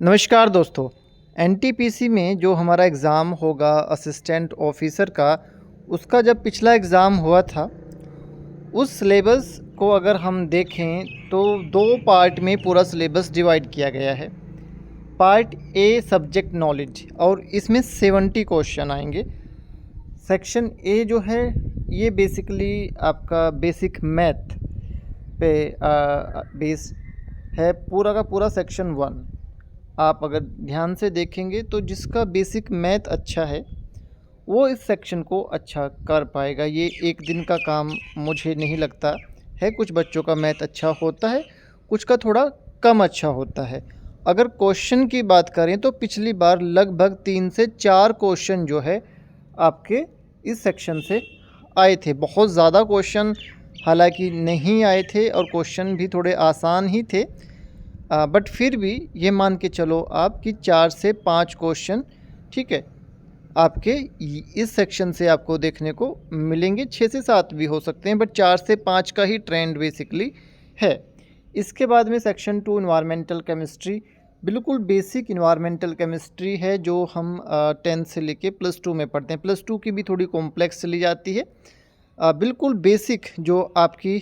नमस्कार दोस्तों। एनटीपीसी में जो हमारा एग्ज़ाम होगा असिस्टेंट ऑफिसर का, उसका जब पिछला एग्ज़ाम हुआ था, उस सिलेबस को अगर हम देखें तो दो पार्ट में पूरा सिलेबस डिवाइड किया गया है। पार्ट ए सब्जेक्ट नॉलेज, और इसमें 70 क्वेश्चन आएंगे। सेक्शन ए जो है ये बेसिकली आपका बेसिक मैथ पे बेस है। पूरा का पूरा सेक्शन वन आप अगर ध्यान से देखेंगे तो जिसका बेसिक मैथ अच्छा है वो इस सेक्शन को अच्छा कर पाएगा। ये एक दिन का काम मुझे नहीं लगता है। कुछ बच्चों का मैथ अच्छा होता है, कुछ का थोड़ा कम अच्छा होता है। अगर क्वेश्चन की बात करें तो पिछली बार लगभग 3 से 4 क्वेश्चन जो है आपके इस सेक्शन से आए थे। बहुत ज़्यादा क्वेश्चन हालांकि नहीं आए थे और क्वेश्चन भी थोड़े आसान ही थे, बट फिर भी ये मान के चलो आप कि 4 से 5 क्वेश्चन ठीक है आपके इस सेक्शन से आपको देखने को मिलेंगे। 6 से 7 भी हो सकते हैं, बट 4 से 5 का ही ट्रेंड बेसिकली है। इसके बाद में सेक्शन 2 इन्वायरमेंटल केमिस्ट्री, बिल्कुल बेसिक इन्वायरमेंटल केमिस्ट्री है जो हम 10th से लेके +2 में पढ़ते हैं। +2 की भी थोड़ी कॉम्प्लेक्स चली जाती है। बिल्कुल बेसिक जो आपकी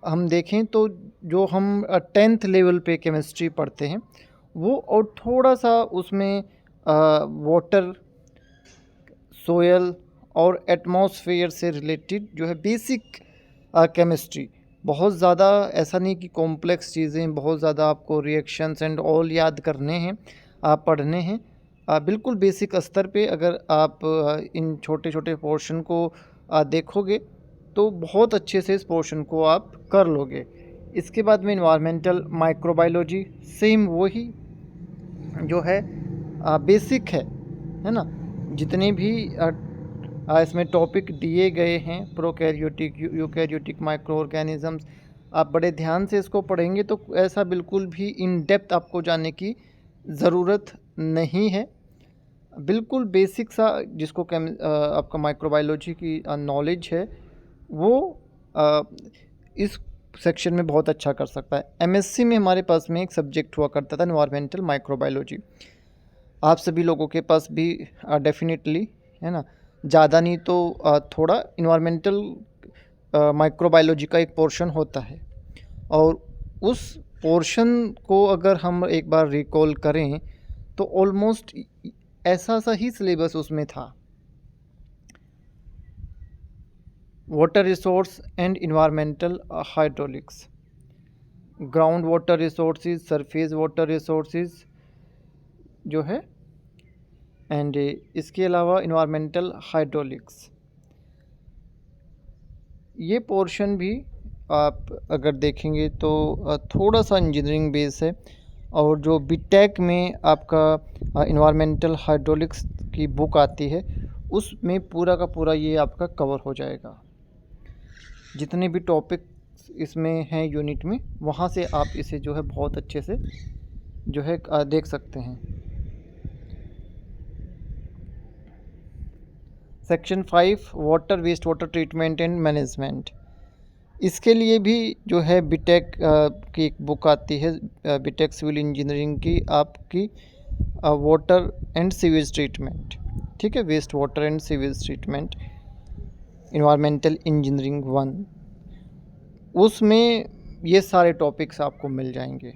हम देखें तो जो हम 10th लेवल पे केमिस्ट्री पढ़ते हैं वो, और थोड़ा सा उसमें वाटर, सोयल और एटमॉस्फेयर से रिलेटेड जो है बेसिक केमिस्ट्री। बहुत ज़्यादा ऐसा नहीं कि कॉम्प्लेक्स चीज़ें, बहुत ज़्यादा आपको रिएक्शंस एंड ऑल याद करने हैं, आप पढ़ने हैं। बिल्कुल बेसिक स्तर पे अगर आप इन छोटे छोटे पोर्शन को देखोगे तो बहुत अच्छे से इस पोर्शन को आप कर लोगे। इसके बाद में इन्वायरमेंटल माइक्रोबायोलॉजी, सेम वही जो है बेसिक है ना। जितने भी इसमें टॉपिक दिए गए हैं प्रोकैरियोटिक, यूकैरियोटिक माइक्रो ऑर्गेनिजम्स, आप बड़े ध्यान से इसको पढ़ेंगे तो ऐसा बिल्कुल भी इन डेप्थ आपको जाने की ज़रूरत नहीं है। बिल्कुल बेसिक सा जिसको आपका माइक्रोबायोलॉजी की नॉलेज है वो आ, इस सेक्शन में बहुत अच्छा कर सकता है। एमएससी में हमारे पास में एक सब्जेक्ट हुआ करता था इन्वायरमेंटल माइक्रोबायोलॉजी। आप सभी लोगों के पास भी डेफिनेटली है ना, ज़्यादा नहीं तो थोड़ा इन्वायरमेंटल माइक्रोबायोलॉजी का एक पोर्शन होता है। और उस पोर्शन को अगर हम एक बार रिकॉल करें तो ऑलमोस्ट ऐसा सा ही सिलेबस उसमें था। Water resource and environmental hydraulics, ground water resources, surface water resources जो है, एंड इसके अलावा इन्वायरमेंटल हाइड्रोलिक्स। ये पोर्शन भी आप अगर देखेंगे तो थोड़ा सा इंजीनियरिंग बेस है। और जो बीटेक में आपका इन्वायरमेंटल हाइड्रोलिक्स की बुक आती है उसमें पूरा का पूरा ये आपका कवर हो जाएगा। जितने भी टॉपिक इसमें हैं यूनिट में, वहाँ से आप इसे जो है बहुत अच्छे से जो है देख सकते हैं। Section 5 water waste water treatment and management, इसके लिए भी जो है बीटेक की एक बुक आती है, बीटेक सिविल इंजीनियरिंग की आपकी, वाटर एंड सीवेज ट्रीटमेंट, ठीक है, waste water and sewage treatment, environmental engineering 1, उसमें ये सारे टॉपिक्स आपको मिल जाएंगे।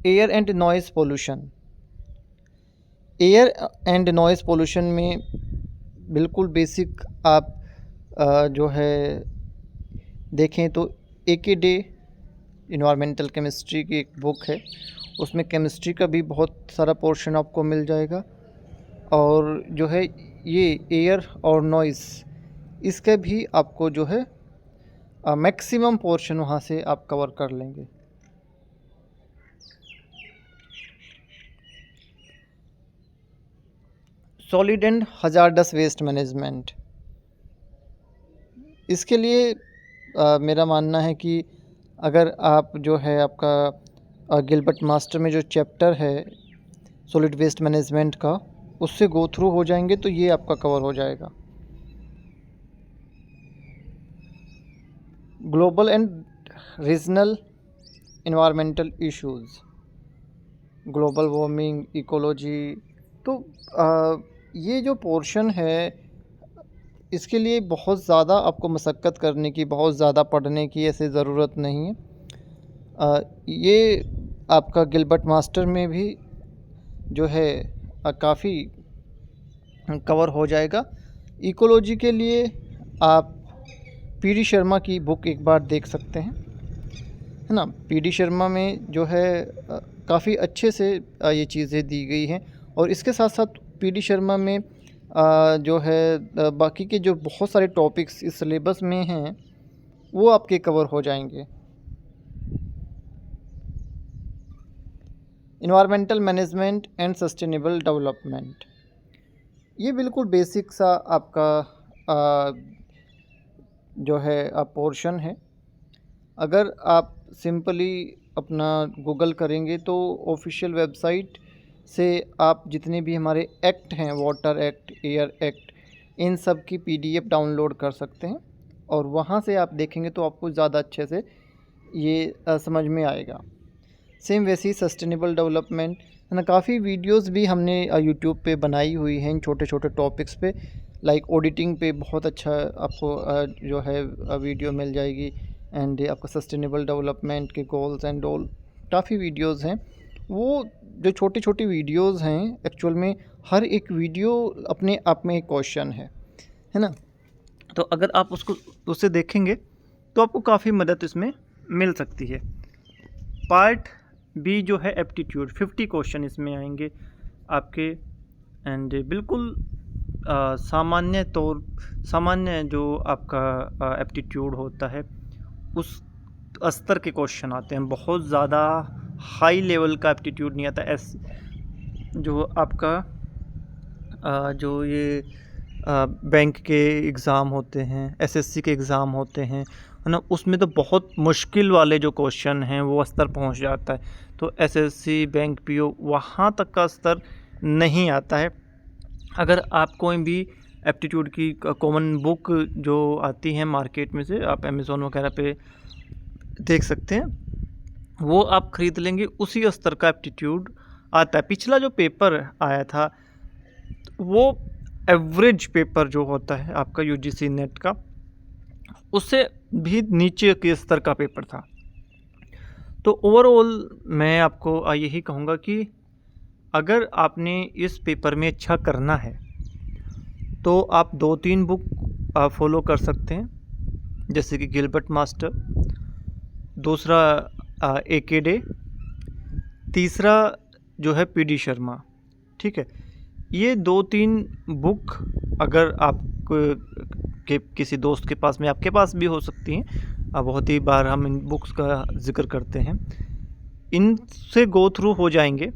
Air and noise pollution, air and noise pollution में बिल्कुल बेसिक आप जो है देखें तो AKD इन्वायरमेंटल केमिस्ट्री की एक बुक है, उसमें केमिस्ट्री का भी बहुत सारा पोर्शन आपको मिल जाएगा। और जो है ये एयर और नॉइज़, इसका भी आपको जो है मैक्सिमम पोर्शन वहाँ से आप कवर कर लेंगे। Solid and hazardous waste management, इसके लिए मेरा मानना है कि अगर आप जो है आपका गिलबर्ट मास्टर में जो चैप्टर है सॉलिड वेस्ट मैनेजमेंट का, उससे गो थ्रू हो जाएंगे तो ये आपका कवर हो जाएगा। Global and regional environmental issues, global warming, ecology. तो ये जो पोर्शन है इसके लिए बहुत ज़्यादा आपको मशक्क़त करने की, बहुत ज़्यादा पढ़ने की ऐसे ज़रूरत नहीं है। ये आपका गिलबर्ट मास्टर में भी जो है काफ़ी कवर हो जाएगा। इकोलॉजी के लिए आप पीडी शर्मा की बुक एक बार देख सकते हैं, है ना। पीडी शर्मा में जो है काफ़ी अच्छे से ये चीज़ें दी गई हैं। और इसके साथ साथ पीडी शर्मा में जो है बाकी के जो बहुत सारे टॉपिक्स इस सिलेबस में हैं वो आपके कवर हो जाएंगे। Environmental management and sustainable development, ये बिल्कुल बेसिक सा आपका जो है पोर्शन है। अगर आप सिंपली अपना गूगल करेंगे तो ऑफिशियल वेबसाइट से आप जितने भी हमारे एक्ट हैं, वाटर एक्ट, एयर एक्ट, इन सब की पीडीएफ डाउनलोड कर सकते हैं और वहाँ से आप देखेंगे तो आपको ज़्यादा अच्छे से ये समझ में आएगा। सेम वैसे ही सस्टेनेबल डेवलपमेंट है ना, काफ़ी वीडियोस भी हमने यूट्यूब पे बनाई हुई हैं छोटे छोटे टॉपिक्स पे। लाइक ऑडिटिंग पे बहुत अच्छा आपको जो है वीडियो मिल जाएगी। एंड आपका सस्टेनेबल डेवलपमेंट के गोल्स एंड ऑल काफ़ी वीडियोस हैं। वो जो छोटी छोटी वीडियोस हैं एक्चुअल में हर एक वीडियो अपने आप में एक क्वेश्चन है ना। तो अगर आप उससे देखेंगे तो आपको काफ़ी मदद इसमें मिल सकती है। पार्ट बी जो है एप्टीट्यूड, 50 क्वेश्चन इसमें आएंगे आपके। एंड बिल्कुल सामान्य जो आपका एप्टीट्यूड होता है उस स्तर के क्वेश्चन आते हैं। बहुत ज़्यादा हाई लेवल का एप्टीट्यूड नहीं आता। जो आपका जो ये बैंक के एग्ज़ाम होते हैं, एसएससी के एग्ज़ाम होते हैं, है ना, उसमें तो बहुत मुश्किल वाले जो क्वेश्चन हैं वो स्तर पहुंच जाता है। तो एसएससी, बैंक, पीओ वहाँ तक का स्तर नहीं आता है। अगर आप कोई भी एप्टीट्यूड की कॉमन बुक जो आती है मार्केट में से, आप अमेज़ॉन वगैरह पे देख सकते हैं, वो आप ख़रीद लेंगे, उसी स्तर का एप्टीट्यूड आता है। पिछला जो पेपर आया था वो एवरेज पेपर जो होता है आपका यूजीसी नेट का, उससे भी नीचे के स्तर का पेपर था। तो ओवरऑल मैं आपको यही कहूँगा कि अगर आपने इस पेपर में अच्छा करना है तो आप 2-3 बुक फॉलो कर सकते हैं, जैसे कि गिलबर्ट मास्टर, दूसरा AK डे, तीसरा जो है पीडी शर्मा। ठीक है, ये 2-3 बुक अगर आप के किसी दोस्त के पास में, आपके पास भी हो सकती हैं, बहुत ही बार हम इन बुक्स का जिक्र करते हैं, इनसे गो थ्रू हो जाएंगे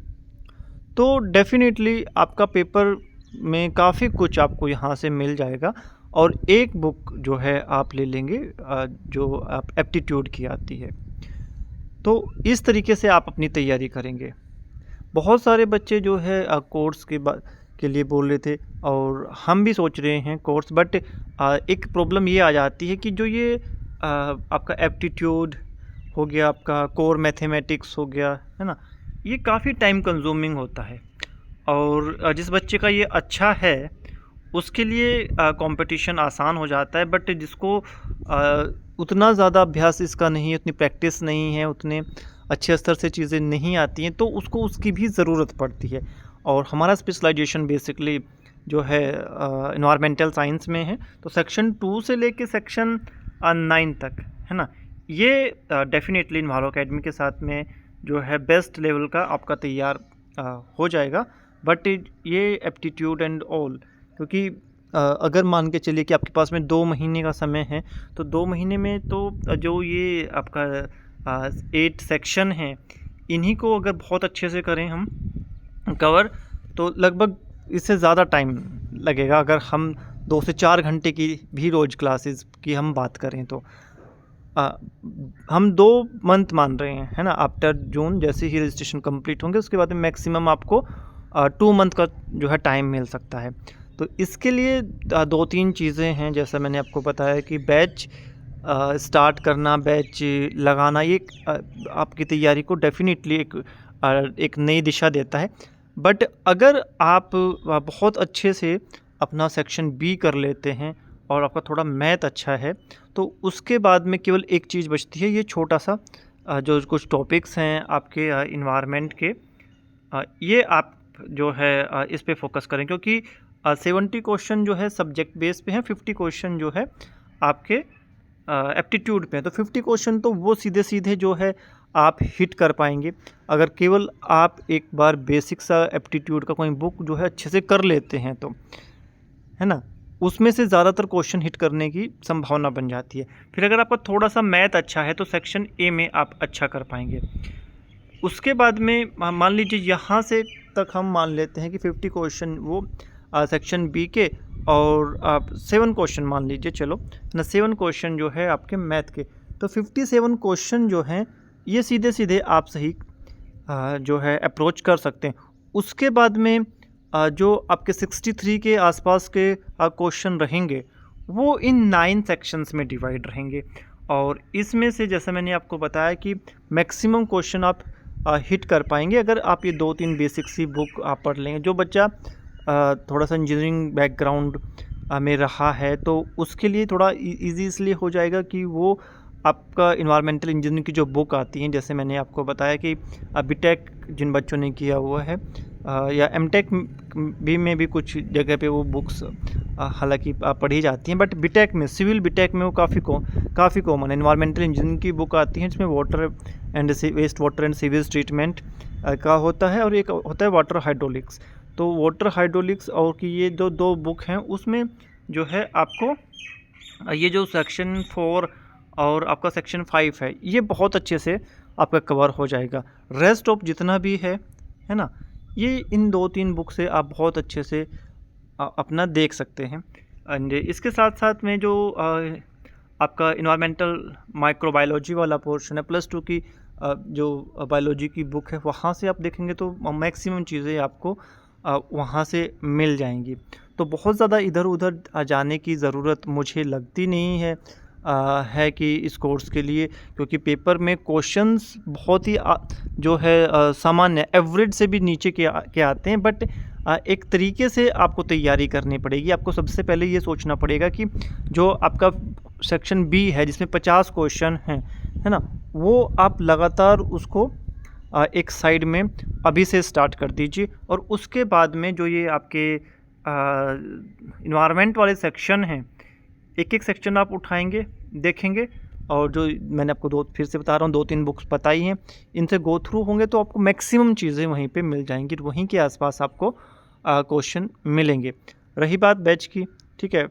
तो डेफिनेटली आपका पेपर में काफ़ी कुछ आपको यहाँ से मिल जाएगा। और एक बुक जो है आप ले लेंगे जो आप एप्टीट्यूड की आती है। तो इस तरीके से आप अपनी तैयारी करेंगे। बहुत सारे बच्चे जो है कोर्स के लिए बोल रहे थे और हम भी सोच रहे हैं कोर्स, बट एक प्रॉब्लम ये आ जाती है कि जो ये आपका एप्टीट्यूड हो गया, आपका कोर मैथमेटिक्स हो गया, है ना, ये काफ़ी टाइम कंज्यूमिंग होता है। और जिस बच्चे का ये अच्छा है उसके लिए कंपटीशन आसान हो जाता है, बट जिसको उतना ज़्यादा अभ्यास इसका नहीं है, उतनी प्रैक्टिस नहीं है, उतने अच्छे स्तर से चीज़ें नहीं आती हैं, तो उसको उसकी भी ज़रूरत पड़ती है। और हमारा स्पेशलाइजेशन बेसिकली जो है इन्वायरमेंटल साइंस में है, तो सेक्शन 2 से लेके सेक्शन 9 तक, है ना, ये डेफिनेटली इन्वायरो अकेडमी के साथ में जो है बेस्ट लेवल का आपका तैयार हो जाएगा। बट ये एप्टीट्यूड एंड ऑल, क्योंकि अगर मान के चलिए कि आपके पास में 2 महीने का समय है, तो 2 महीने में तो जो ये आपका 8 सेक्शन हैं, इन्हीं को अगर बहुत अच्छे से करें हम कवर, तो लगभग इससे ज़्यादा टाइम लगेगा। अगर हम 2 से 4 घंटे की भी रोज़ क्लासेस की हम बात करें तो हम 2 मंथ मान रहे हैं, है ना। आफ्टर जून जैसे ही रजिस्ट्रेशन कंप्लीट होंगे उसके बाद मैक्सिमम आपको 2 मंथ का जो है टाइम मिल सकता है। तो इसके लिए 2-3 चीज़ें हैं, जैसा मैंने आपको बताया कि बैच स्टार्ट करना, बैच लगाना, ये आपकी तैयारी को डेफिनेटली एक नई दिशा देता है। बट अगर आप बहुत अच्छे से अपना सेक्शन बी कर लेते हैं और आपका थोड़ा मैथ अच्छा है, तो उसके बाद में केवल एक चीज़ बचती है, ये छोटा सा जो कुछ टॉपिक्स हैं आपके इन्वायरमेंट के, ये आप जो है इस पे फोकस करें, क्योंकि 70 क्वेश्चन जो है सब्जेक्ट बेस पे हैं, 50 क्वेश्चन जो है आपके एप्टीट्यूड पे हैं। तो 50 क्वेश्चन तो वो सीधे सीधे जो है आप हिट कर पाएंगे अगर केवल आप एक बार बेसिक सा एप्टीट्यूड का कोई बुक जो है अच्छे से कर लेते हैं, तो है ना, उसमें से ज़्यादातर क्वेश्चन हिट करने की संभावना बन जाती है। फिर अगर आपका थोड़ा सा मैथ अच्छा है तो सेक्शन ए में आप अच्छा कर पाएंगे। उसके बाद में मान लीजिए यहाँ से तक हम मान लेते हैं कि 50 क्वेश्चन वो सेक्शन बी के, और आप 7 क्वेश्चन मान लीजिए, चलो ना, 7 क्वेश्चन जो है आपके मैथ के। तो 57 क्वेश्चन जो हैं ये सीधे सीधे आप सही जो है अप्रोच कर सकते हैं। उसके बाद में जो आपके 63 के आसपास के क्वेश्चन रहेंगे वो इन 9 सेक्शंस में डिवाइड रहेंगे, और इसमें से जैसे मैंने आपको बताया कि मैक्सिमम क्वेश्चन आप हिट कर पाएंगे अगर आप ये 2-3 बेसिक सी बुक आप पढ़ लेंगे। जो बच्चा थोड़ा सा इंजीनियरिंग बैकग्राउंड में रहा है तो उसके लिए थोड़ा ईजी इसलिए हो जाएगा कि वो आपका इन्वायरमेंटल इंजीनियरिंग की जो बुक आती हैं, जैसे मैंने आपको बताया कि बीटेक जिन बच्चों ने किया हुआ है या एमटेक भी में भी कुछ जगह पे वो बुक्स हालांकि पढ़ी जाती हैं, बट बीटेक में, सिविल बीटेक में वो काफ़ी कॉमन है। इन्वायरमेंटल इंजीनियरिंग की बुक आती है जिसमें water and waste water and sewage treatment का होता है, और एक होता है वाटर हाइड्रोलिक्स। तो वाटर हाइड्रोलिक्स और की ये जो 2 बुक हैं उसमें जो है आपको ये जो सेक्शन 4 और आपका सेक्शन 5 है ये बहुत अच्छे से आपका कवर हो जाएगा। रेस्ट ऑफ जितना भी है ना, ये इन 2-3 बुक से आप बहुत अच्छे से अपना देख सकते हैं। एंड इसके साथ साथ में जो आपका इन्वायरमेंटल माइक्रोबायोलॉजी वाला पोर्शन है, +2 की जो बायोलॉजी की बुक है, वहाँ से आप देखेंगे तो मैक्सिमम चीज़ें आपको वहाँ से मिल जाएंगी। तो बहुत ज़्यादा इधर उधर जाने की ज़रूरत मुझे लगती नहीं है कि इस कोर्स के लिए, क्योंकि पेपर में क्वेश्चंस बहुत ही जो है सामान्य एवरेज से भी नीचे के आते हैं, बट एक तरीके से आपको तैयारी करनी पड़ेगी। आपको सबसे पहले ये सोचना पड़ेगा कि जो आपका सेक्शन बी है जिसमें 50 क्वेश्चन हैं, है ना, वो आप लगातार उसको एक साइड में अभी से स्टार्ट कर दीजिए, और उसके बाद में जो ये आपके इन्वायरमेंट वाले सेक्शन हैं, एक सेक्शन आप उठाएंगे, देखेंगे, और जो मैंने आपको फिर से बता रहा हूँ 2-3 बुक्स बताई हैं, इनसे गो थ्रू होंगे तो आपको मैक्सिमम चीज़ें वहीं पे मिल जाएंगी, वहीं के आसपास आपको क्वेश्चन मिलेंगे। रही बात बैच की, ठीक है,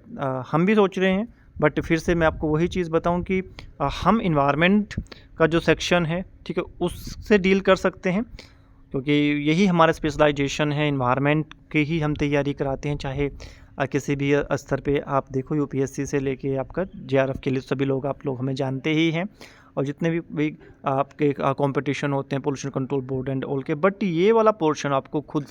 हम भी सोच रहे हैं, बट फिर से मैं आपको वही चीज़ बताऊं कि हम इन्वायरमेंट का जो सेक्शन है, ठीक है, उससे डील कर सकते हैं, क्योंकि यही हमारा स्पेशलाइजेशन है, इन्वायरमेंट की ही हम तैयारी कराते हैं। चाहे किसी भी स्तर पे आप देखो, यूपीएससी से लेके आपका जेआरएफ के लिए सभी लोग आप लोग हमें जानते ही हैं, और जितने भी आपके कंपटीशन होते हैं, pollution control board and all के, बट ये वाला पोर्शन आपको खुद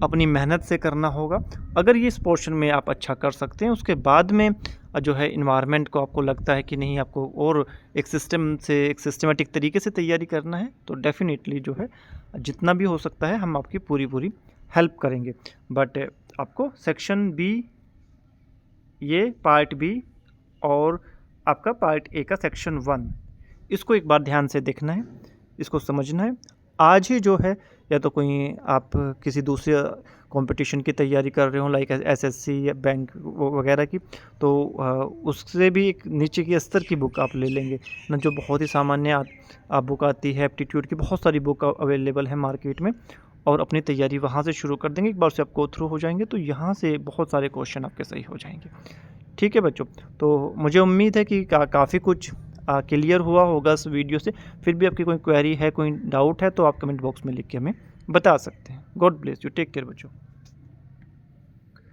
अपनी मेहनत से करना होगा। अगर ये इस पोर्शन में आप अच्छा कर सकते हैं, उसके बाद में जो है इन्वायरमेंट को आपको लगता है कि नहीं, आपको और एक सिस्टमेटिक तरीके से तैयारी करना है, तो डेफिनेटली जो है जितना भी हो सकता है हम आपकी पूरी हेल्प करेंगे। बट आपको सेक्शन बी, ये पार्ट बी और आपका पार्ट ए का सेक्शन 1, इसको एक बार ध्यान से देखना है, इसको समझना है। आज ही जो है, या तो कोई आप किसी दूसरे कंपटीशन की तैयारी कर रहे हो, लाइक एसएससी या बैंक वगैरह की, तो उससे भी एक नीचे की स्तर की बुक आप ले लेंगे ना, जो बहुत ही सामान्य बुक आती है। एप्टीट्यूड की बहुत सारी बुक अवेलेबल है मार्केट में, और अपनी तैयारी वहाँ से शुरू कर देंगे। एक बार से आप गो थ्रू हो जाएंगे तो यहाँ से बहुत सारे क्वेश्चन आपके सही हो जाएंगे। ठीक है बच्चों, तो मुझे उम्मीद है कि काफ़ी कुछ क्लियर हुआ होगा इस वीडियो से। फिर भी आपकी कोई क्वेरी है, कोई डाउट है, तो आप कमेंट बॉक्स में लिख के हमें बता सकते हैं। God bless you, take care बच्चों।